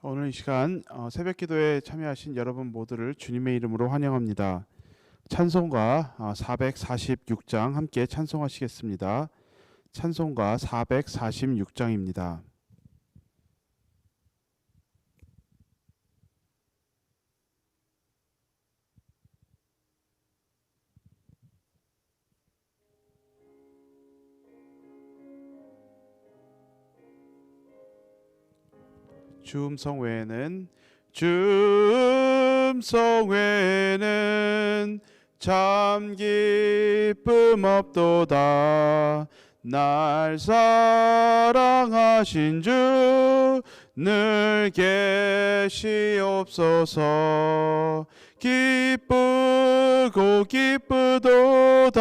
오늘 이 시간 새벽 기도에 참여하신 여러분 모두를 주님의 이름으로 환영합니다. 찬송가 446장 함께 찬송하시겠습니다. 찬송가 446장입니다. 주음성 외에는 참 기쁨 없도다. 날 사랑하신 주 늘 계시옵소서. 기쁘고 기쁘도다.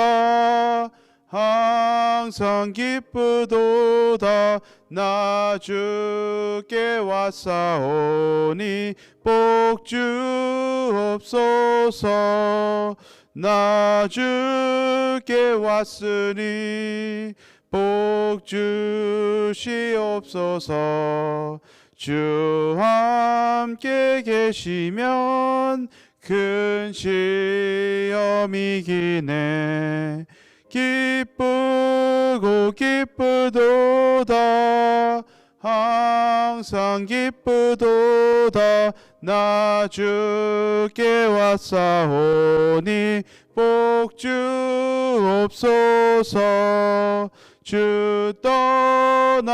항상 기쁘도다. 나 주께 왔사오니 복 주옵소서. 나 주께 왔으니 복 주시옵소서. 주 함께 계시면 큰 시험이 기네. 기쁘고 기쁘도다. 항상 기쁘도다. 나 주께 왔사오니 복 주옵소서. 주 떠나가시면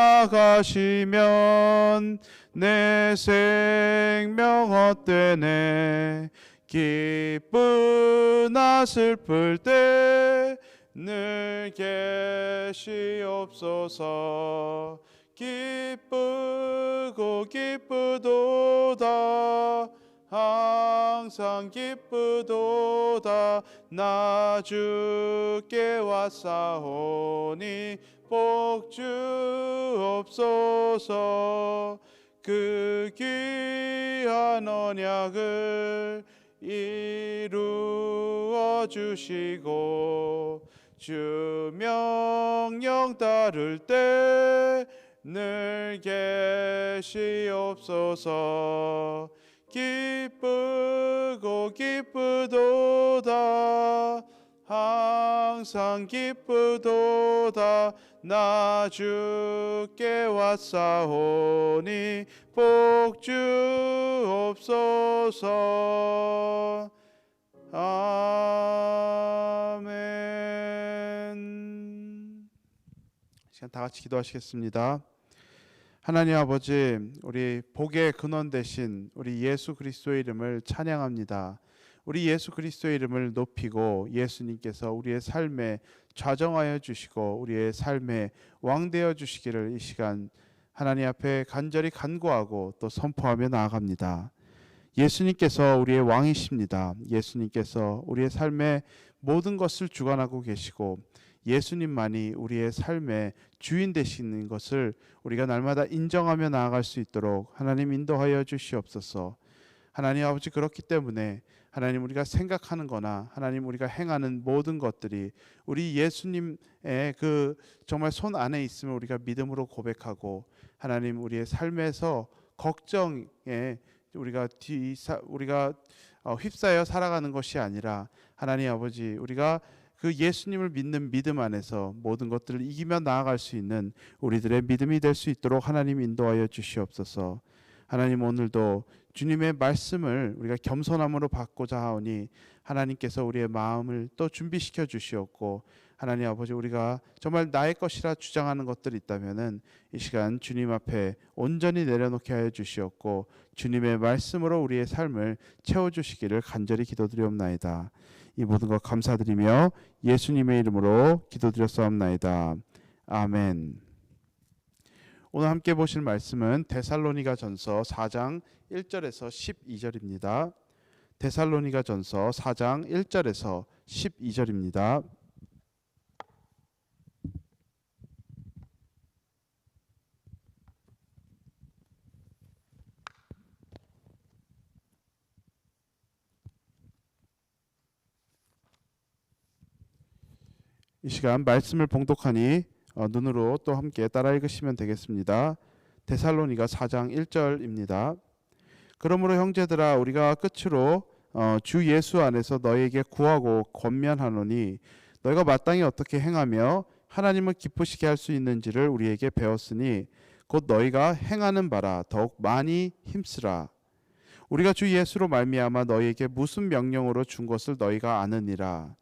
내 생명 헛되네. 기쁘나 슬플 때 늘 계시옵소서. 기쁘고 기쁘도다. 항상 기쁘도다. 나 주께 왔사오니 복 주옵소서. 그 귀한 언약을 이루어 주시고 주 명령 따를 때 늘 계시옵소서. 기쁘고 기쁘도다. 항상 기쁘도다. 나 주께 왔사오니 복 주옵소서. 아멘. 시간 다 같이 기도하시겠습니다. 하나님 아버지, 우리 복의 근원 되신 우리 예수 그리스도의 이름을 찬양합니다. 우리 예수 그리스도의 이름을 높이고 예수님께서 우리의 삶에 좌정하여 주시고 우리의 삶에 왕 되어 주시기를 이 시간 하나님 앞에 간절히 간구하고 또 선포하며 나아갑니다. 예수님께서 우리의 왕이십니다. 예수님께서 우리의 삶의 모든 것을 주관하고 계시고 예수님만이 우리의 삶의 주인 되시는 것을 우리가 날마다 인정하며 나아갈 수 있도록 하나님 인도하여 주시옵소서. 하나님 아버지, 그렇기 때문에 하나님 우리가 생각하는 거나 하나님 우리가 행하는 모든 것들이 우리 예수님의 그 정말 손 안에 있음을 우리가 믿음으로 고백하고 하나님 우리의 삶에서 걱정에 우리가 휩싸여 살아가는 것이 아니라 하나님 아버지, 우리가 그 예수님을 믿는 믿음 안에서 모든 것들을 이기며 나아갈 수 있는 우리들의 믿음이 될 수 있도록 하나님 인도하여 주시옵소서. 하나님, 오늘도 주님의 말씀을 우리가 겸손함으로 받고자 하오니 하나님께서 우리의 마음을 또 준비시켜 주시옵고, 하나님 아버지, 우리가 정말 나의 것이라 주장하는 것들이 있다면은 이 시간 주님 앞에 온전히 내려놓게 하여 주시옵고 주님의 말씀으로 우리의 삶을 채워주시기를 간절히 기도드리옵나이다. 이 모든 것 감사드리며 예수님의 이름으로 기도드렸사옵나이다. 아멘. 오늘 함께 보실 말씀은 데살로니가전서 4장 1절에서 12절입니다. 데살로니가전서 4장 1절에서 12절입니다. 이 시간 말씀을 봉독하니 눈으로 또 함께 따라 읽으시면 되겠습니다. 데살로니가 4장 1절입니다. 그러므로 형제들아 우리가 끝으로 주 예수 안에서 너희에게 구하고 권면하노니 너희가 마땅히 어떻게 행하며 하나님을 기쁘시게 할 수 있는지를 우리에게 배웠으니 곧 너희가 행하는 바라 더욱 많이 힘쓰라. 우리가 주 예수로 말미암아 너희에게 무슨 명령으로 준 것을 너희가 아느니라.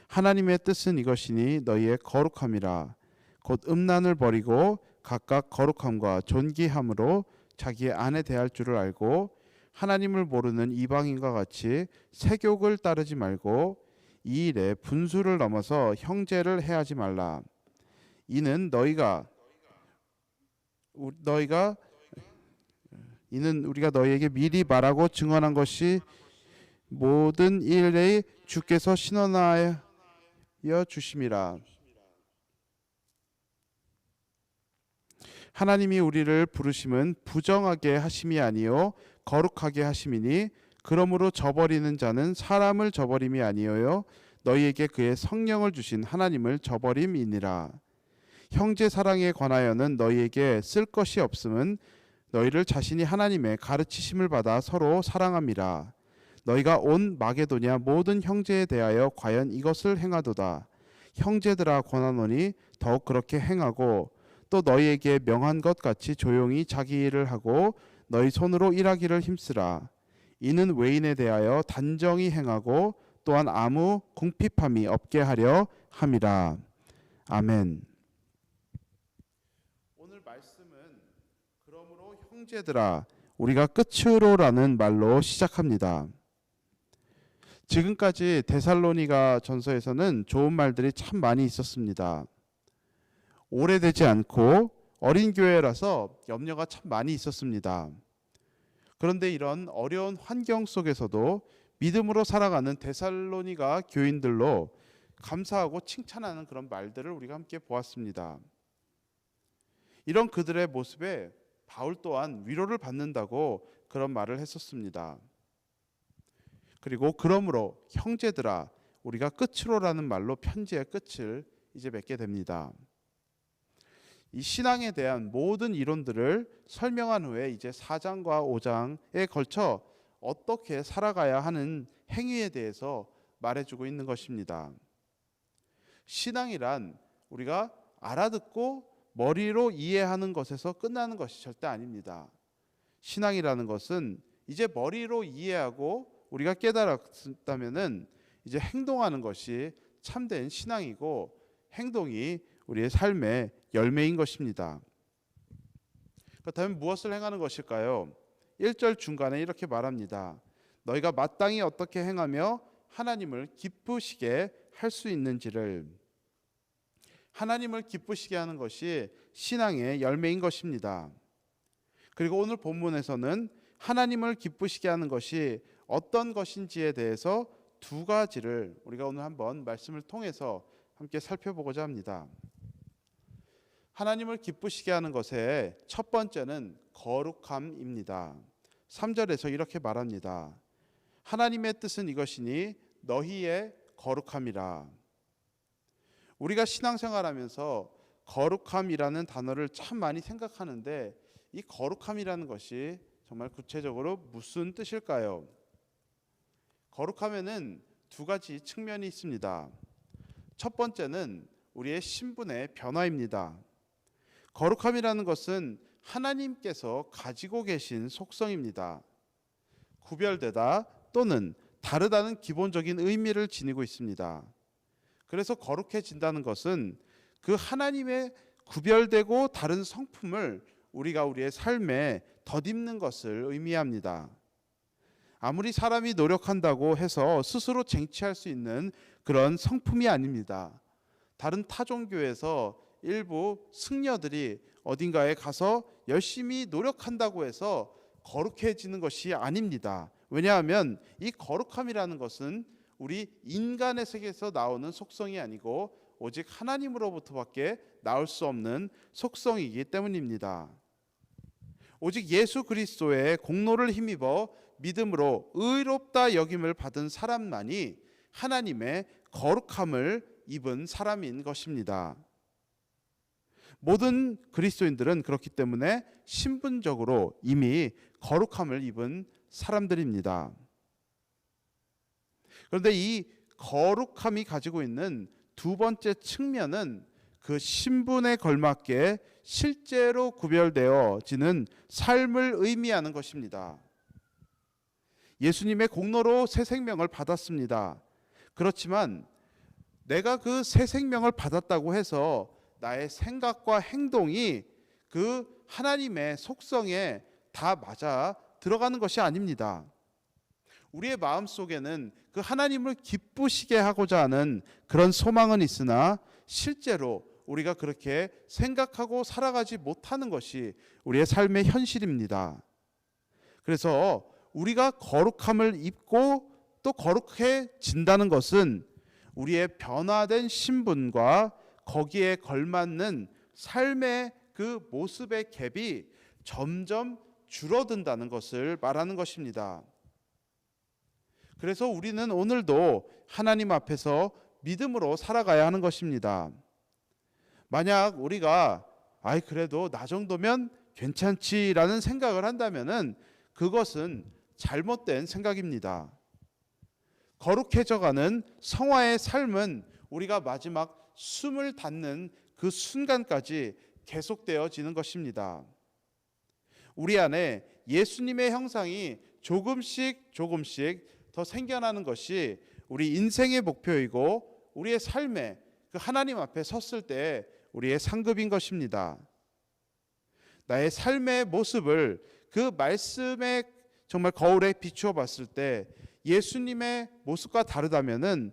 하나님의 뜻은 이것이니 너희의 거룩함이라. 곧 음란을 버리고 각각 거룩함과 존귀함으로 자기의 아내 대할 줄을 알고 하나님을 모르는 이방인과 같이 세욕을 따르지 말고 이 일에 분수를 넘어서 형제를 해하지 말라. 이는 우리가 너희에게 미리 말하고 증언한 것이 모든 일에 주께서 신원하여 주심이라. 하나님이 우리를 부르심은 부정하게 하심이 아니요 거룩하게 하심이니 그러므로 저버리는 자는 사람을 저버림이 아니요 너희에게 그의 성령을 주신 하나님을 저버림이니라. 형제 사랑에 관하여는 너희에게 쓸 것이 없음은 너희를 자신이 하나님의 가르치심을 받아 서로 사랑함이라. 너희가 온 마게도냐 모든 형제에 대하여 과연 이것을 행하도다. 형제들아 권하노니 더욱 그렇게 행하고 또 너희에게 명한 것 같이 조용히 자기 일을 하고 너희 손으로 일하기를 힘쓰라. 이는 외인에 대하여 단정히 행하고 또한 아무 궁핍함이 없게 하려 함이라. 아멘. 오늘 말씀은 그러므로 형제들아 우리가 끝으로라는 말로 시작합니다. 지금까지 데살로니가 전서에서는 좋은 말들이 참 많이 있었습니다. 오래되지 않고 어린 교회라서 염려가 참 많이 있었습니다. 그런데 이런 어려운 환경 속에서도 믿음으로 살아가는 데살로니가 교인들로 감사하고 칭찬하는 그런 말들을 우리가 함께 보았습니다. 이런 그들의 모습에 바울 또한 위로를 받는다고 그런 말을 했었습니다. 그리고 그러므로 형제들아 우리가 끝으로라는 말로 편지의 끝을 이제 맺게 됩니다. 이 신앙에 대한 모든 이론들을 설명한 후에 이제 4장과 5장에 걸쳐 어떻게 살아가야 하는 행위에 대해서 말해주고 있는 것입니다. 신앙이란 우리가 알아듣고 머리로 이해하는 것에서 끝나는 것이 절대 아닙니다. 신앙이라는 것은 이제 머리로 이해하고 우리가 깨달았다면은 이제 행동하는 것이 참된 신앙이고 행동이 우리의 삶의 열매인 것입니다. 그렇다면 무엇을 행하는 것일까요? 1절 중간에 이렇게 말합니다. 너희가 마땅히 어떻게 행하며 하나님을 기쁘시게 할 수 있는지를. 하나님을 기쁘시게 하는 것이 신앙의 열매인 것입니다. 그리고 오늘 본문에서는 하나님을 기쁘시게 하는 것이 어떤 것인지에 대해서 두 가지를 우리가 오늘 한번 말씀을 통해서 함께 살펴보고자 합니다. 하나님을 기쁘시게 하는 것의 첫 번째는 거룩함입니다. 3절에서 이렇게 말합니다. 하나님의 뜻은 이것이니 너희의 거룩함이라. 우리가 신앙생활하면서 거룩함이라는 단어를 참 많이 생각하는데 이 거룩함이라는 것이 정말 구체적으로 무슨 뜻일까요? 거룩함에는 두 가지 측면이 있습니다. 첫 번째는 우리의 신분의 변화입니다. 거룩함이라는 것은 하나님께서 가지고 계신 속성입니다. 구별되다 또는 다르다는 기본적인 의미를 지니고 있습니다. 그래서 거룩해진다는 것은 그 하나님의 구별되고 다른 성품을 우리가 우리의 삶에 덧입는 것을 의미합니다. 아무리 사람이 노력한다고 해서 스스로 쟁취할 수 있는 그런 성품이 아닙니다. 다른 타종교에서 일부 승려들이 어딘가에 가서 열심히 노력한다고 해서 거룩해지는 것이 아닙니다. 왜냐하면 이 거룩함이라는 것은 우리 인간의 세계에서 나오는 속성이 아니고 오직 하나님으로부터밖에 나올 수 없는 속성이기 때문입니다. 오직 예수 그리스도의 공로를 힘입어 믿음으로 의롭다 여김을 받은 사람만이 하나님의 거룩함을 입은 사람인 것입니다. 모든 그리스도인들은 그렇기 때문에 신분적으로 이미 거룩함을 입은 사람들입니다. 그런데 이 거룩함이 가지고 있는 두 번째 측면은 그 신분에 걸맞게 실제로 구별되어지는 삶을 의미하는 것입니다. 예수님의 공로로 새 생명을 받았습니다. 그렇지만 내가 그 새 생명을 받았다고 해서 나의 생각과 행동이 그 하나님의 속성에 다 맞아 들어가는 것이 아닙니다. 우리의 마음속에는 그 하나님을 기쁘시게 하고자 하는 그런 소망은 있으나 실제로 우리가 그렇게 생각하고 살아가지 못하는 것이 우리의 삶의 현실입니다. 그래서 우리가 거룩함을 입고 또 거룩해진다는 것은 우리의 변화된 신분과 거기에 걸맞는 삶의 그 모습의 갭이 점점 줄어든다는 것을 말하는 것입니다. 그래서 우리는 오늘도 하나님 앞에서 믿음으로 살아가야 하는 것입니다. 만약 우리가 그래도 나 정도면 괜찮지라는 생각을 한다면은 그것은 잘못된 생각입니다. 거룩해져가는 성화의 삶은 우리가 마지막 숨을 닿는 그 순간까지 계속되어지는 것입니다. 우리 안에 예수님의 형상이 조금씩 더 생겨나는 것이 우리 인생의 목표이고 우리의 삶에 그 하나님 앞에 섰을 때 우리의 상급인 것입니다. 나의 삶의 모습을 그 말씀의 정말 거울에 비추어 봤을 때 예수님의 모습과 다르다면은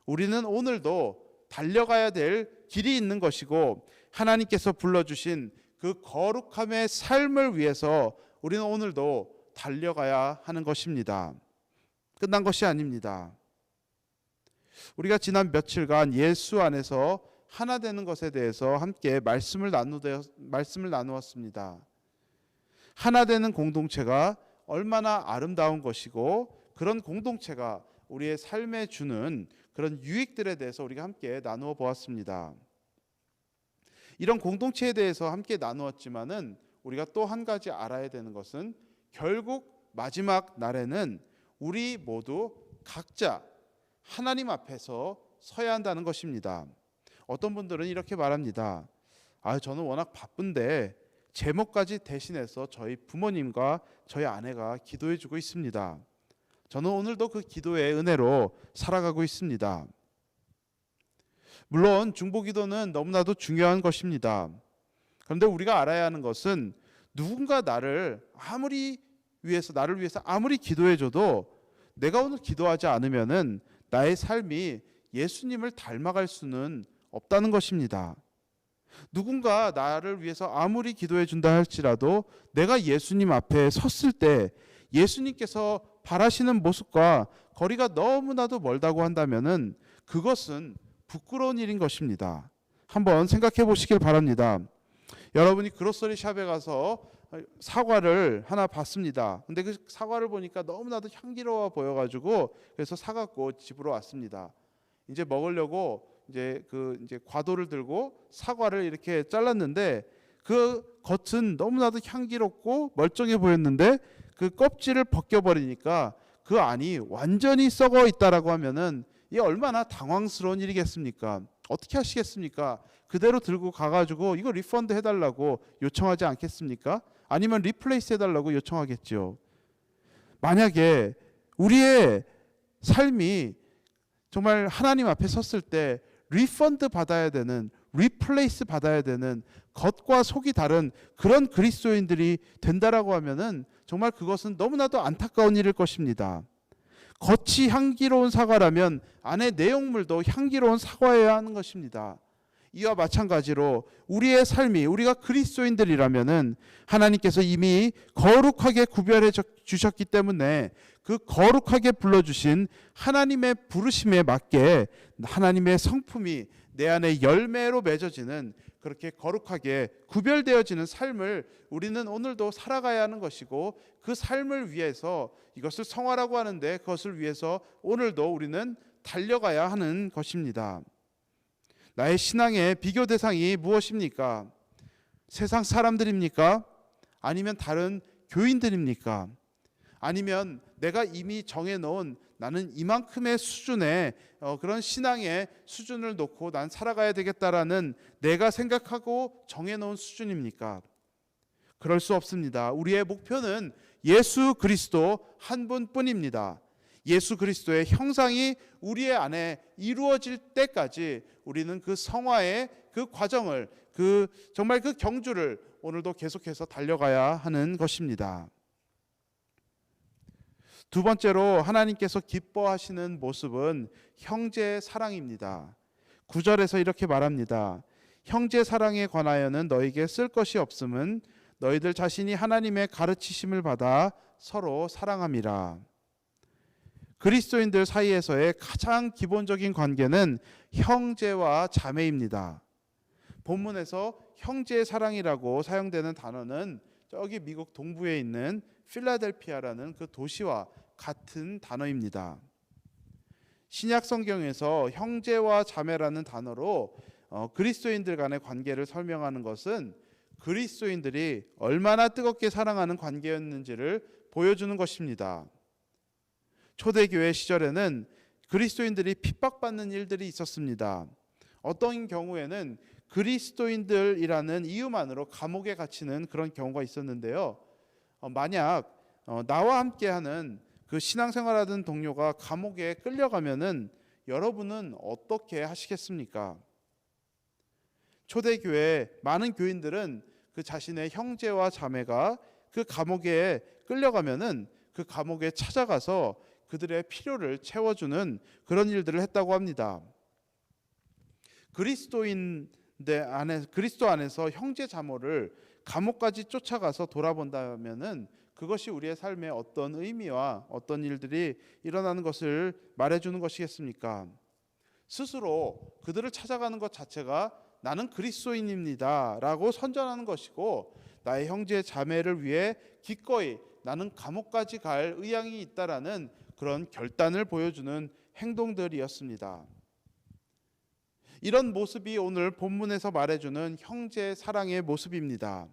우리는 오늘도 달려가야 될 길이 있는 것이고 하나님께서 불러주신 그 거룩함의 삶을 위해서 우리는 오늘도 달려가야 하는 것입니다. 끝난 것이 아닙니다. 우리가 지난 며칠간 예수 안에서 하나 되는 것에 대해서 함께 말씀을 나누었습니다. 하나 되는 공동체가 얼마나 아름다운 것이고 그런 공동체가 우리의 삶에 주는 그런 유익들에 대해서 우리가 함께 나누어 보았습니다. 이런 공동체에 대해서 함께 나누었지만은 우리가 또 한 가지 알아야 되는 것은 결국 마지막 날에는 우리 모두 각자 하나님 앞에서 서야 한다는 것입니다. 어떤 분들은 이렇게 말합니다. 저는 워낙 바쁜데 제목까지 대신해서 저희 부모님과 저희 아내가 기도해 주고 있습니다. 저는 오늘도 그 기도의 은혜로 살아가고 있습니다. 물론 중보기도는 너무나도 중요한 것입니다. 그런데 우리가 알아야 하는 것은 누군가 나를 위해서 아무리 기도해 줘도 내가 오늘 기도하지 않으면은 나의 삶이 예수님을 닮아갈 수는 없다는 것입니다. 누군가 나를 위해서 아무리 기도해 준다 할지라도 내가 예수님 앞에 섰을 때 예수님께서 바라시는 모습과 거리가 너무나도 멀다고 한다면은 그것은 부끄러운 일인 것입니다. 한번 생각해 보시길 바랍니다. 여러분이 그로서리 샵에 가서 사과를 하나 봤습니다. 근데 그 사과를 보니까 너무나도 향기로워 보여가지고 그래서 사갖고 집으로 왔습니다. 이제 먹으려고 이제 과도를 들고 사과를 이렇게 잘랐는데 그 겉은 너무나도 향기롭고 멀쩡해 보였는데 그 껍질을 벗겨버리니까 그 안이 완전히 썩어 있다라고 하면은 이게 얼마나 당황스러운 일이겠습니까? 어떻게 하시겠습니까? 그대로 들고 가가지고 이거 리펀드 해달라고 요청하지 않겠습니까? 아니면 리플레이스 해달라고 요청하겠죠. 만약에 우리의 삶이 정말 하나님 앞에 섰을 때 리펀드 받아야 되는, 리플레이스 받아야 되는 겉과 속이 다른 그런 그리스도인들이 된다라고 하면은 정말 그것은 너무나도 안타까운 일일 것입니다. 겉이 향기로운 사과라면 안에 내용물도 향기로운 사과여야 하는 것입니다. 이와 마찬가지로 우리의 삶이 우리가 그리스도인들이라면은 하나님께서 이미 거룩하게 구별해 주셨기 때문에 그 거룩하게 불러주신 하나님의 부르심에 맞게 하나님의 성품이 내 안에 열매로 맺어지는 그렇게 거룩하게 구별되어지는 삶을 우리는 오늘도 살아가야 하는 것이고 그 삶을 위해서 이것을 성화라고 하는데 그것을 위해서 오늘도 우리는 달려가야 하는 것입니다. 나의 신앙의 비교 대상이 무엇입니까? 세상 사람들입니까? 아니면 다른 교인들입니까? 아니면 내가 이미 정해놓은 나는 이만큼의 수준의 그런 신앙의 수준을 놓고 난 살아가야 되겠다라는 내가 생각하고 정해놓은 수준입니까? 그럴 수 없습니다. 우리의 목표는 예수 그리스도 한 분뿐입니다. 예수 그리스도의 형상이 우리의 안에 이루어질 때까지 우리는 그 성화의 그 과정을, 정말 그 경주를 오늘도 계속해서 달려가야 하는 것입니다. 두 번째로 하나님께서 기뻐하시는 모습은 형제 사랑입니다. 9절에서 이렇게 말합니다. 형제 사랑에 관하여는 너에게 쓸 것이 없음은 너희들 자신이 하나님의 가르치심을 받아 서로 사랑함이라. 그리스도인들 사이에서의 가장 기본적인 관계는 형제와 자매입니다. 본문에서 형제 사랑이라고 사용되는 단어는 저기 미국 동부에 있는 필라델피아라는 그 도시와 같은 단어입니다. 신약 성경에서 형제와 자매라는 단어로 그리스도인들 간의 관계를 설명하는 것은 그리스도인들이 얼마나 뜨겁게 사랑하는 관계였는지를 보여주는 것입니다. 초대교회 시절에는 그리스도인들이 핍박받는 일들이 있었습니다. 어떤 경우에는 그리스도인들이라는 이유만으로 감옥에 갇히는 그런 경우가 있었는데요. 만약 나와 함께하는 그 신앙생활하던 동료가 감옥에 끌려가면은 여러분은 어떻게 하시겠습니까? 초대교회 많은 교인들은 그 자신의 형제와 자매가 그 감옥에 끌려가면은 그 감옥에 찾아가서 그들의 필요를 채워주는 그런 일들을 했다고 합니다. 그리스도 안에서 형제 자매를 감옥까지 쫓아가서 돌아본다면은 그것이 우리의 삶에 어떤 의미와 어떤 일들이 일어나는 것을 말해주는 것이겠습니까? 스스로 그들을 찾아가는 것 자체가 나는 그리스도인입니다 라고 선전하는 것이고, 나의 형제 자매를 위해 기꺼이 나는 감옥까지 갈 의향이 있다라는 그런 결단을 보여주는 행동들이었습니다. 이런 모습이 오늘 본문에서 말해주는 형제 사랑의 모습입니다.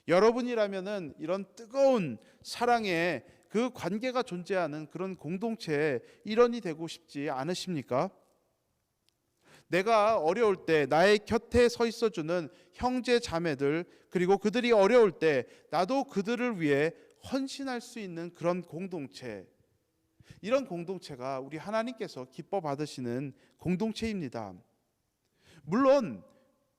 여러분이라면은 이런 뜨거운 사랑의 그 관계가 존재하는 그런 공동체의 일원이 되고 싶지 않으십니까? 내가 어려울 때 나의 곁에 서 있어주는 형제 자매들, 그리고 그들이 어려울 때 나도 그들을 위해 헌신할 수 있는 그런 공동체, 이런 공동체가 우리 하나님께서 기뻐 받으시는 공동체입니다. 물론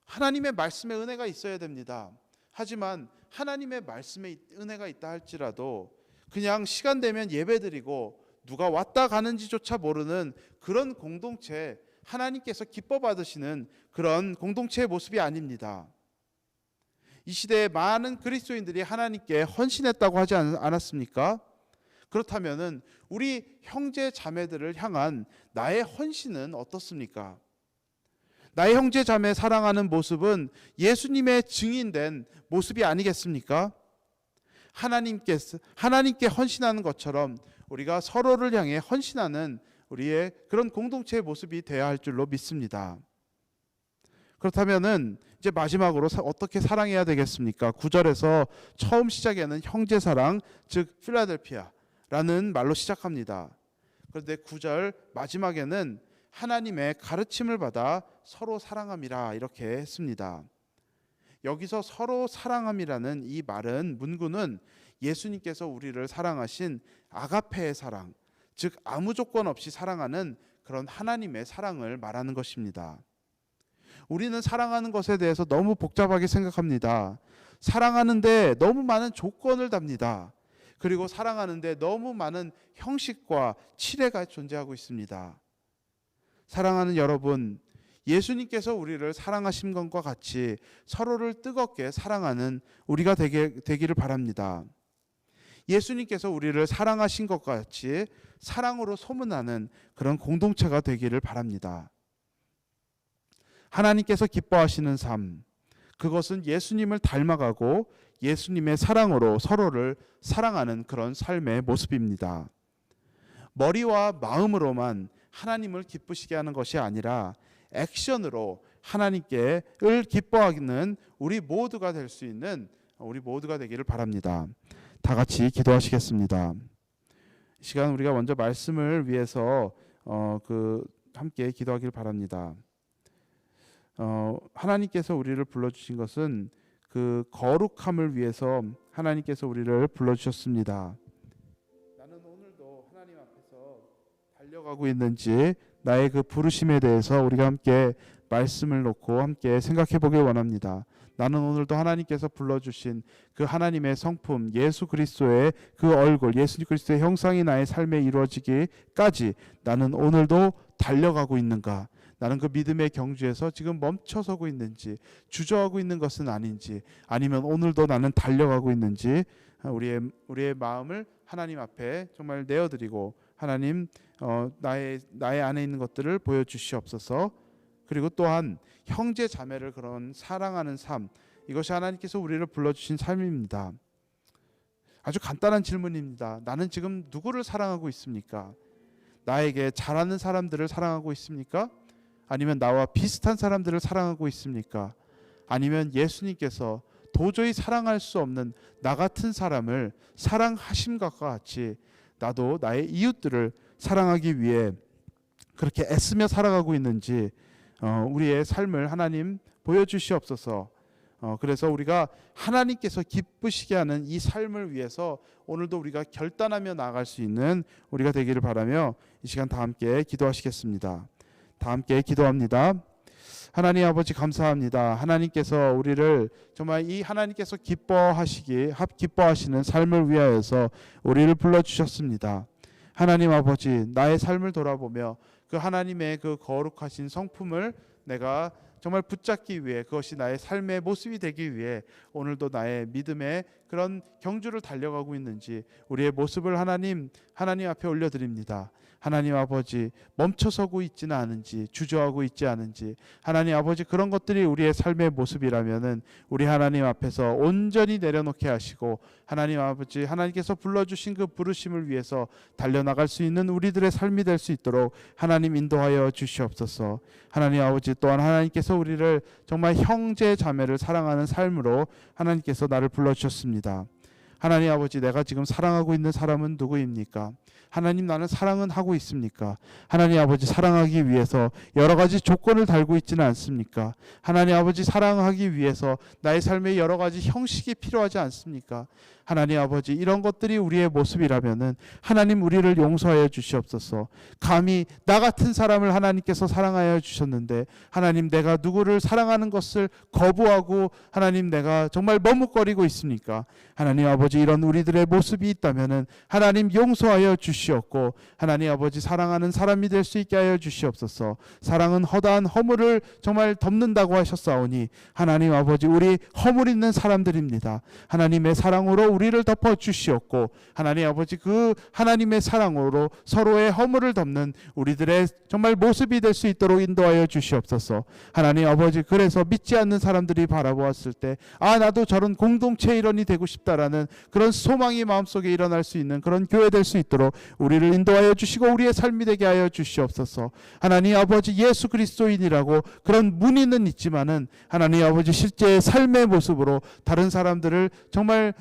하나님의 말씀에 은혜가 있어야 됩니다. 하지만 하나님의 말씀에 은혜가 있다 할지라도 그냥 시간 되면 예배드리고 누가 왔다 가는지조차 모르는 그런 공동체, 하나님께서 기뻐 받으시는 그런 공동체의 모습이 아닙니다. 이 시대에 많은 그리스도인들이 하나님께 헌신했다고 하지 않았습니까? 그렇다면은 우리 형제 자매들을 향한 나의 헌신은 어떻습니까? 나의 형제 자매 사랑하는 모습은 예수님의 증인된 모습이 아니겠습니까? 하나님께 헌신하는 것처럼 우리가 서로를 향해 헌신하는 우리의 그런 공동체의 모습이 되어야 할 줄로 믿습니다. 그렇다면은 이제 마지막으로 어떻게 사랑해야 되겠습니까? 9절에서 처음 시작에는 형제 사랑, 즉 필라델피아라는 말로 시작합니다. 그런데 9절 마지막에는 하나님의 가르침을 받아 서로 사랑함이라 이렇게 했습니다. 여기서 서로 사랑함이라는 이 말은, 문구는 예수님께서 우리를 사랑하신 아가페의 사랑, 즉 아무 조건 없이 사랑하는 그런 하나님의 사랑을 말하는 것입니다. 우리는 사랑하는 것에 대해서 너무 복잡하게 생각합니다. 사랑하는데 너무 많은 조건을 답니다. 그리고 사랑하는데 너무 많은 형식과 칠해가 존재하고 있습니다. 사랑하는 여러분, 예수님께서 우리를 사랑하신 것과 같이 서로를 뜨겁게 사랑하는 우리가 되기를 바랍니다. 예수님께서 우리를 사랑하신 것과 같이 사랑으로 소문나는 그런 공동체가 되기를 바랍니다. 하나님께서 기뻐하시는 삶, 그것은 예수님을 닮아가고 예수님의 사랑으로 서로를 사랑하는 그런 삶의 모습입니다. 머리와 마음으로만 하나님을 기쁘시게 하는 것이 아니라 액션으로 하나님께를 기뻐하는 우리 모두가 될 수 있는, 우리 모두가 되기를 바랍니다. 다 같이 기도하시겠습니다. 이 시간 우리가 먼저 말씀을 위해서 함께 기도하길 바랍니다. 하나님께서 우리를 불러주신 것은 그 거룩함을 위해서 하나님께서 우리를 불러주셨습니다. 나는 오늘도 하나님 앞에서 달려가고 있는지 나의 그 부르심에 대해서 우리가 함께 말씀을 놓고 함께 생각해 보길 원합니다. 나는 오늘도 하나님께서 불러주신 그 하나님의 성품 예수 그리스도의 그 얼굴 예수 그리스도의 형상이 나의 삶에 이루어지기까지 나는 오늘도 달려가고 있는가? 나는 그 믿음의 경주에서 지금 멈춰서고 있는지 주저하고 있는 것은 아닌지 아니면 오늘도 나는 달려가고 있는지 우리의 마음을 하나님 앞에 정말 내어드리고 하나님 나의 안에 있는 것들을 보여주시옵소서. 그리고 또한 형제 자매를 그런 사랑하는 삶 이것이 하나님께서 우리를 불러주신 삶입니다. 아주 간단한 질문입니다. 나는 지금 누구를 사랑하고 있습니까? 나에게 잘하는 사람들을 사랑하고 있습니까? 아니면 나와 비슷한 사람들을 사랑하고 있습니까? 아니면 예수님께서 도저히 사랑할 수 없는 나 같은 사람을 사랑하심과 같이 나도 나의 이웃들을 사랑하기 위해 그렇게 애쓰며 살아가고 있는지 우리의 삶을 하나님 보여주시옵소서. 그래서 우리가 하나님께서 기쁘시게 하는 이 삶을 위해서 오늘도 우리가 결단하며 나아갈 수 있는 우리가 되기를 바라며 이 시간 다 함께 기도하시겠습니다. 다 함께 기도합니다. 하나님 아버지 감사합니다. 하나님께서 우리를 정말 이 하나님께서 기뻐하시는 삶을 위하여서 우리를 불러주셨습니다. 하나님 아버지 나의 삶을 돌아보며 그 하나님의 그 거룩하신 성품을 내가 정말 붙잡기 위해 그것이 나의 삶의 모습이 되기 위해 오늘도 나의 믿음의 그런 경주를 달려가고 있는지 우리의 모습을 하나님 앞에 올려드립니다. 하나님 아버지 멈춰서고 있지는 않은지 주저하고 있지 않은지 하나님 아버지 그런 것들이 우리의 삶의 모습이라면은 우리 하나님 앞에서 온전히 내려놓게 하시고 하나님 아버지 하나님께서 불러주신 그 부르심을 위해서 달려나갈 수 있는 우리들의 삶이 될 수 있도록 하나님 인도하여 주시옵소서. 하나님 아버지 또한 하나님께서 우리를 정말 형제 자매를 사랑하는 삶으로 하나님께서 나를 불러주셨습니다. 하나님 아버지 내가 지금 사랑하고 있는 사람은 누구입니까? 하나님 나는 사랑은 하고 있습니까? 하나님 아버지 사랑하기 위해서 여러 가지 조건을 달고 있지는 않습니까? 하나님 아버지 사랑하기 위해서 나의 삶에 여러 가지 형식이 필요하지 않습니까? 하나님 아버지 이런 것들이 우리의 모습이라면은 하나님 우리를 용서하여 주시옵소서. 감히 나 같은 사람을 하나님께서 사랑하여 주셨는데 하나님 내가 누구를 사랑하는 것을 거부하고 하나님 내가 정말 머뭇거리고 있습니까? 하나님 아버지 이런 우리들의 모습이 있다면은 하나님 용서하여 주시옵고 하나님 아버지 사랑하는 사람이 될 수 있게 하여 주시옵소서. 사랑은 허다한 허물을 정말 덮는다고 하셨사오니 하나님 아버지 우리 허물 있는 사람들입니다. 하나님의 사랑으로 우리를 덮어 주시옵고 하나님 아버지 그 하나님의 사랑으로 서로의 허물을 덮는 우리들의 정말 모습이 될 수 있도록 인도하여 주시옵소서. 하나님 아버지 그래서 믿지 않는 사람들이 바라보았을 때 나도 저런 공동체 일원이 되고 싶다라는 그런 소망이 마음속에 일어날 수 있는 그런 교회 될 수 있도록 우리를 인도하여 주시고 우리의 삶이 되게 하여 주시옵소서. 하나님 아버지 예수 그리스도인이라고 그런 문의는 있지만은 하나님 아버지 실제 삶의 모습으로 다른 사람들을 정말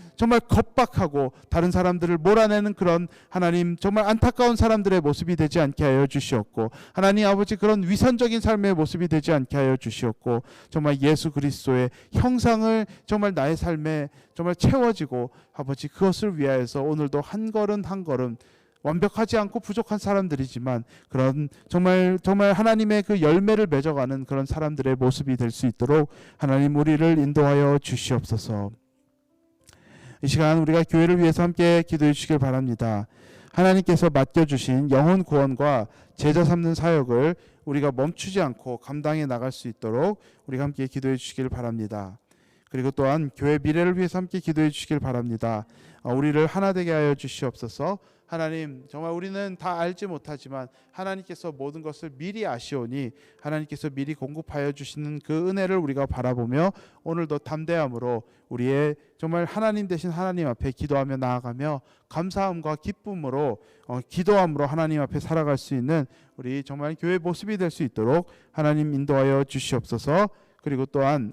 겁박하고 다른 사람들을 몰아내는 그런 하나님 정말 안타까운 사람들의 모습이 되지 않게 하여 주시옵고 하나님 아버지 그런 위선적인 삶의 모습이 되지 않게 하여 주시옵고 정말 예수 그리스도의 형상을 정말 나의 삶에 정말 채워지고 아버지 그것을 위하여서 오늘도 한 걸음 한 걸음 완벽하지 않고 부족한 사람들이지만 그런 정말 하나님의 그 열매를 맺어가는 그런 사람들의 모습이 될 수 있도록 하나님 우리를 인도하여 주시옵소서. 이 시간 우리가 교회를 위해서 함께 기도해 주시길 바랍니다. 하나님께서 맡겨주신 영혼 구원과 제자 삼는 사역을 우리가 멈추지 않고 감당해 나갈 수 있도록 우리가 함께 기도해 주시길 바랍니다. 그리고 또한 교회 미래를 위해서 함께 기도해 주시길 바랍니다. 우리를 하나 되게 하여 주시옵소서. 하나님 정말 우리는 다 알지 못하지만 하나님께서 모든 것을 미리 아시오니 하나님께서 미리 공급하여 주시는 그 은혜를 우리가 바라보며 오늘도 담대함으로 우리의 정말 하나님 되신 하나님 앞에 기도하며 나아가며 감사함과 기쁨으로 기도함으로 하나님 앞에 살아갈 수 있는 우리 정말 교회 모습이 될 수 있도록 하나님 인도하여 주시옵소서. 그리고 또한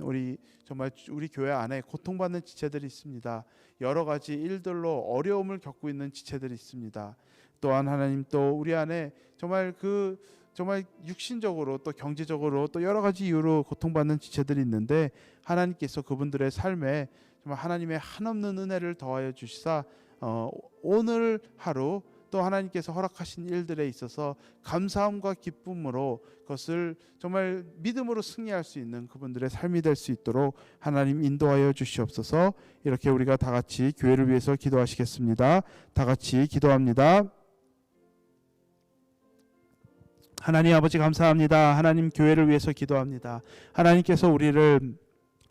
정말 우리 교회 안에 고통받는 지체들이 있습니다. 여러 가지 일들로 어려움을 겪고 있는 지체들이 있습니다. 또한 하나님 또 우리 안에 정말 육신적으로 또 경제적으로 또 여러 가지 이유로 고통받는 지체들이 있는데 하나님께서 그분들의 삶에 정말 하나님의 한없는 은혜를 더하여 주시사 오늘 하루 또 하나님께서 허락하신 일들에 있어서 감사함과 기쁨으로 그것을 정말 믿음으로 승리할 수 있는 그분들의 삶이 될 수 있도록 하나님 인도하여 주시옵소서. 이렇게 우리가 다 같이 교회를 위해서 기도하시겠습니다. 다 같이 기도합니다. 하나님 아버지 감사합니다. 하나님 교회를 위해서 기도합니다. 하나님께서 우리를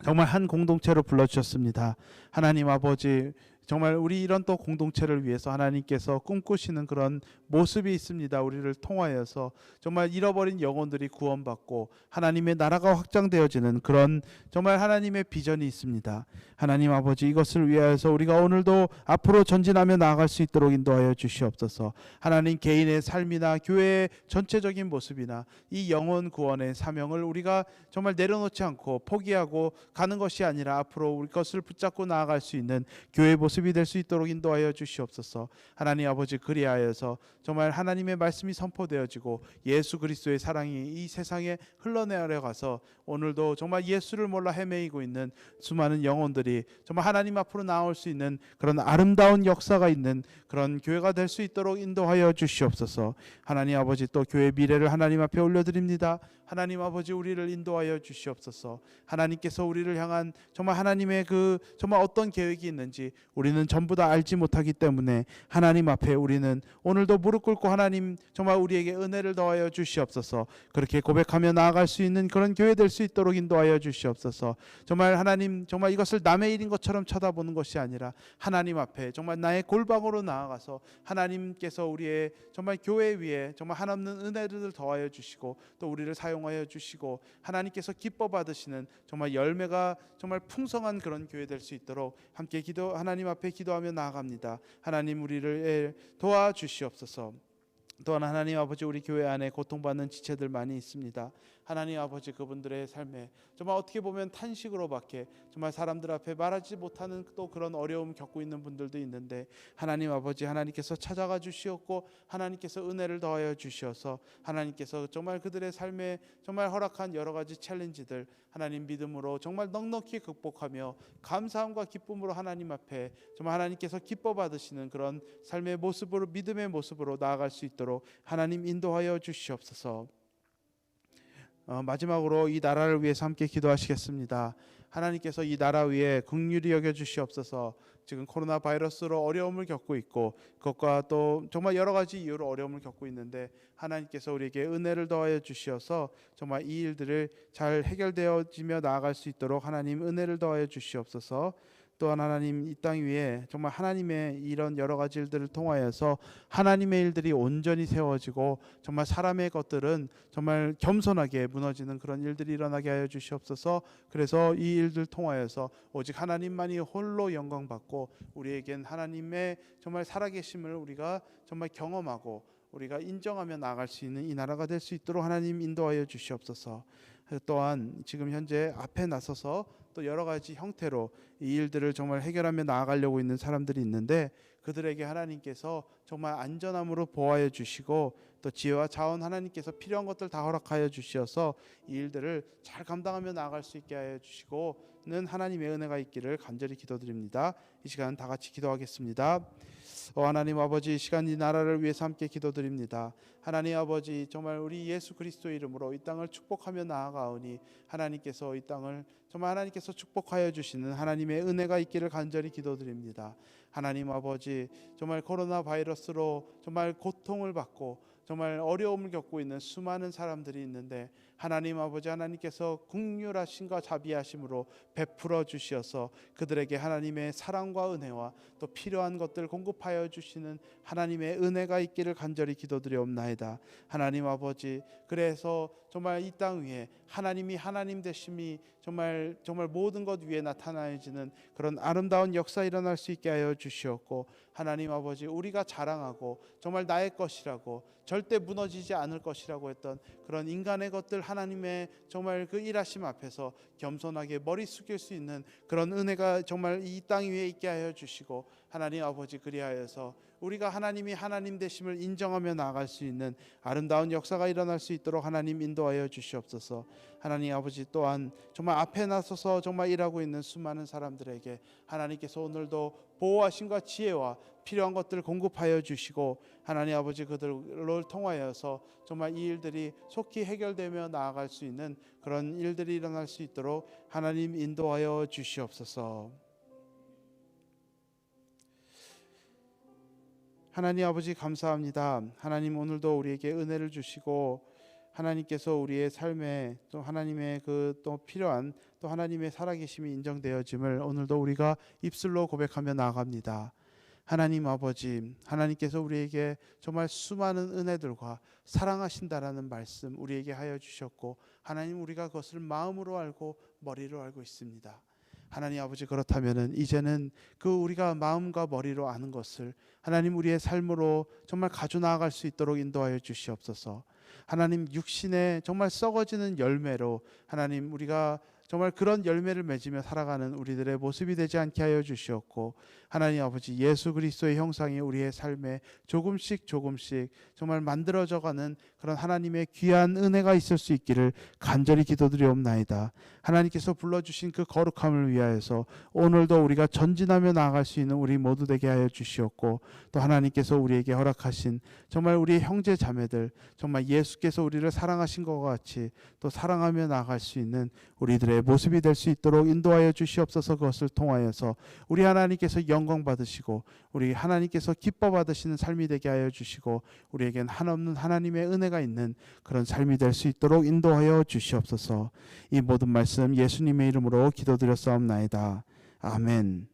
정말 한 공동체로 불러주셨습니다. 하나님 아버지 정말 우리 이런 또 공동체를 위해서 하나님께서 꿈꾸시는 그런 모습이 있습니다. 우리를 통하여서 정말 잃어버린 영혼들이 구원받고 하나님의 나라가 확장되어지는 그런 정말 하나님의 비전이 있습니다. 하나님 아버지 이것을 위하여서 우리가 오늘도 앞으로 전진하며 나아갈 수 있도록 인도하여 주시옵소서. 하나님 개인의 삶이나 교회의 전체적인 모습이나 이 영혼 구원의 사명을 우리가 정말 내려놓지 않고 포기하고 가는 것이 아니라 앞으로 우리 것을 붙잡고 나아갈 수 있는 교회의 모습이 될 수 있도록 인도하여 주시옵소서. 하나님 아버지 그리하여서 정말 하나님의 말씀이 선포되어지고 예수 그리스도의 사랑이 이 세상에 흘러내려가서 오늘도 정말 예수를 몰라 헤매이고 있는 수많은 영혼들이 정말 하나님 앞으로 나올 수 있는 그런 아름다운 역사가 있는 그런 교회가 될 수 있도록 인도하여 주시옵소서. 하나님 아버지 또 교회의 미래를 하나님 앞에 올려드립니다. 하나님 아버지 우리를 인도하여 주시옵소서. 하나님께서 우리를 향한 정말 하나님의 정말 어떤 계획이 있는지 우리는 전부 다 알지 못하기 때문에 하나님 앞에 우리는 오늘도 무릎 꿇고 하나님 정말 우리에게 은혜를 더하여 주시옵소서. 그렇게 고백하며 나아갈 수 있는 그런 교회 될 수 있도록 인도하여 주시옵소서. 정말 하나님 정말 이것을 남의 일인 것처럼 쳐다보는 것이 아니라 하나님 앞에 정말 나의 골방으로 나아가서 하나님께서 우리의 정말 교회 위에 정말 한없는 은혜를 더하여 주시고 또 우리를 사용하여 주시고 하나님께서 기뻐 받으시는 정말 열매가 정말 풍성한 그런 교회 될 수 있도록 함께 하나님 앞에 기도하며 나아갑니다. 하나님 우리를 도와주시옵소서. 또한 하나님 아버지 우리 교회 안에 고통받는 지체들 많이 있습니다. 하나님 아버지 그분들의 삶에 정말 어떻게 보면 탄식으로밖에 정말 사람들 앞에 말하지 못하는 또 그런 어려움 겪고 있는 분들도 있는데 하나님 아버지 하나님께서 찾아가 주시었고 하나님께서 은혜를 더하여 주셔서 하나님께서 정말 그들의 삶에 정말 허락한 여러 가지 챌린지들 하나님 믿음으로 정말 넉넉히 극복하며 감사함과 기쁨으로 하나님 앞에 정말 하나님께서 기뻐 받으시는 그런 삶의 모습으로 믿음의 모습으로 나아갈 수 있도록 하나님 인도하여 주시옵소서. 마지막으로 이 나라를 위해서 함께 기도하시겠습니다. 하나님께서 이 나라 위에 긍휼히 여겨 주시옵소서. 지금 코로나 바이러스로 어려움을 겪고 있고 그것과 또 정말 여러 가지 이유로 어려움을 겪고 있는데 하나님께서 우리에게 은혜를 더하여 주시어서 정말 이 일들을 잘 해결되어지며 나아갈 수 있도록 하나님 은혜를 더하여 주시옵소서. 또한 하나님 이 땅 위에 정말 하나님의 이런 여러 가지 일들을 통하여서 하나님의 일들이 온전히 세워지고 정말 사람의 것들은 정말 겸손하게 무너지는 그런 일들이 일어나게 하여 주시옵소서. 그래서 이 일들 통하여서 오직 하나님만이 홀로 영광 받고 우리에겐 하나님의 정말 살아계심을 우리가 정말 경험하고 우리가 인정하며 나아갈 수 있는 이 나라가 될 수 있도록 하나님 인도하여 주시옵소서. 또한 지금 현재 앞에 나서서 또 여러 가지 형태로 이 일들을 정말 해결하며 나아가려고 있는 사람들이 있는데 그들에게 하나님께서 정말 안전함으로 보호하여 주시고 또 지혜와 자원 하나님께서 필요한 것들 다 허락하여 주시어서 이 일들을 잘 감당하며 나아갈 수 있게 하여 주시고는 하나님의 은혜가 있기를 간절히 기도드립니다. 이 시간 다 같이 기도하겠습니다. 하나님 아버지 이 시간 이 나라를 위해서 함께 기도드립니다. 하나님 아버지 정말 우리 예수 그리스도의 이름으로 이 땅을 축복하며 나아가오니 하나님께서 이 땅을 정말 하나님께서 축복하여 주시는 하나님의 은혜가 있기를 간절히 기도드립니다. 하나님 아버지 정말 코로나 바이러스로 정말 고통을 받고 정말 어려움을 겪고 있는 수많은 사람들이 있는데 하나님 아버지 하나님께서 긍휼하심과 자비하심으로 베풀어 주시어서 그들에게 하나님의 사랑과 은혜와 또 필요한 것들 공급하여 주시는 하나님의 은혜가 있기를 간절히 기도드리옵나이다. 하나님 아버지 그래서 정말 이 땅 위에 하나님이 하나님 되심이 정말 모든 것 위에 나타나지는 그런 아름다운 역사 일어날 수 있게 하여 주시옵고 하나님 아버지 우리가 자랑하고 정말 나의 것이라고 절대 무너지지 않을 것이라고 했던 그런 인간의 것들 하나님의 정말 그 일하심 앞에서 겸손하게 머리 숙일 수 있는 그런 은혜가 정말 이 땅 위에 있게 하여 주시고, 하나님 아버지 그리하여서 우리가 하나님이 하나님 되심을 인정하며 나아갈 수 있는 아름다운 역사가 일어날 수 있도록 하나님 인도하여 주시옵소서. 하나님 아버지 또한 정말 앞에 나서서 정말 일하고 있는 수많은 사람들에게 하나님께서 오늘도 보호하심과 지혜와 필요한 것들을 공급하여 주시고, 하나님 아버지 그들을 통하여서 정말 이 일들이 속히 해결되며 나아갈 수 있는 그런 일들이 일어날 수 있도록 하나님 인도하여 주시옵소서. 하나님 아버지 감사합니다. 하나님 오늘도 우리에게 은혜를 주시고, 하나님께서 우리의 삶에 또 하나님의 그 또 필요한 또 하나님의 살아계심이 인정되어짐을 오늘도 우리가 입술로 고백하며 나아갑니다. 하나님 아버지, 하나님께서 우리에게 정말 수많은 은혜들과 사랑하신다라는 말씀 우리에게 하여 주셨고, 하나님 우리가 그것을 마음으로 알고 머리로 알고 있습니다. 하나님 아버지, 그렇다면은 이제는 그 우리가 마음과 머리로 아는 것을 하나님 우리의 삶으로 정말 가져 나아갈 수 있도록 인도하여 주시옵소서. 하나님 육신의 정말 썩어지는 열매로 하나님 우리가 정말 그런 열매를 맺으며 살아가는 우리들의 모습이 되지 않게 하여 주시옵고, 하나님 아버지 예수 그리스도의 형상이 우리의 삶에 조금씩 정말 만들어져가는 그런 하나님의 귀한 은혜가 있을 수 있기를 간절히 기도드리옵나이다. 하나님께서 불러주신 그 거룩함을 위하여서 오늘도 우리가 전진하며 나아갈 수 있는 우리 모두 되게 하여 주시옵고, 또 하나님께서 우리에게 허락하신 정말 우리 형제 자매들, 정말 예수께서 우리를 사랑하신 것 같이 또 사랑하며 나아갈 수 있는 우리들의 모습이 될 수 있도록 인도하여 주시옵소서. 그것을 통하여서 우리 하나님께서 영광 받으시고 우리 하나님께서 기뻐 받으시는 삶이 되게 하여 주시고, 우리에겐 한없는 하나님의 은혜가 있는 그런 삶이 될 수 있도록 인도하여 주시옵소서. 이 모든 말씀 예수님의 이름으로 기도드렸사옵나이다. 아멘.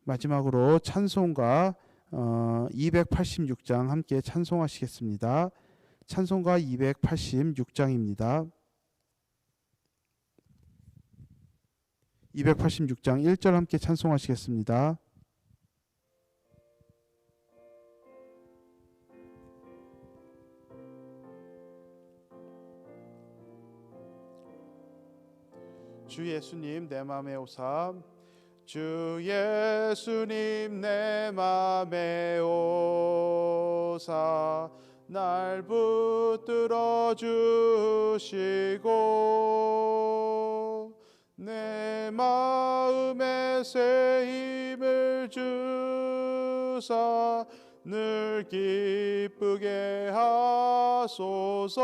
마지막으로 찬송가 286장 함께 찬송하시겠습니다. 찬송가 286장입니다. 286장 1절 함께 찬송하시겠습니다. 주 예수님 내 맘에 오사, 주 예수님 내 맘에 오사, 날 붙들어 주시고 내 마음에 새 힘을 주사 늘 기쁘게 하소서.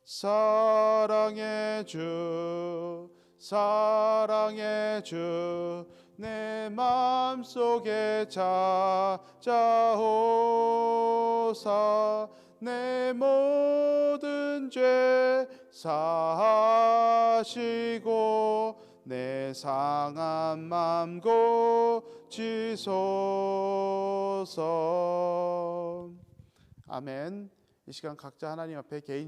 사랑의 주 내 맘속에 찾아오사 내 모든 죄 사하시고 내 상한 맘 고치소서. 아멘. 이 시간 각자 하나님 앞에 개인적으로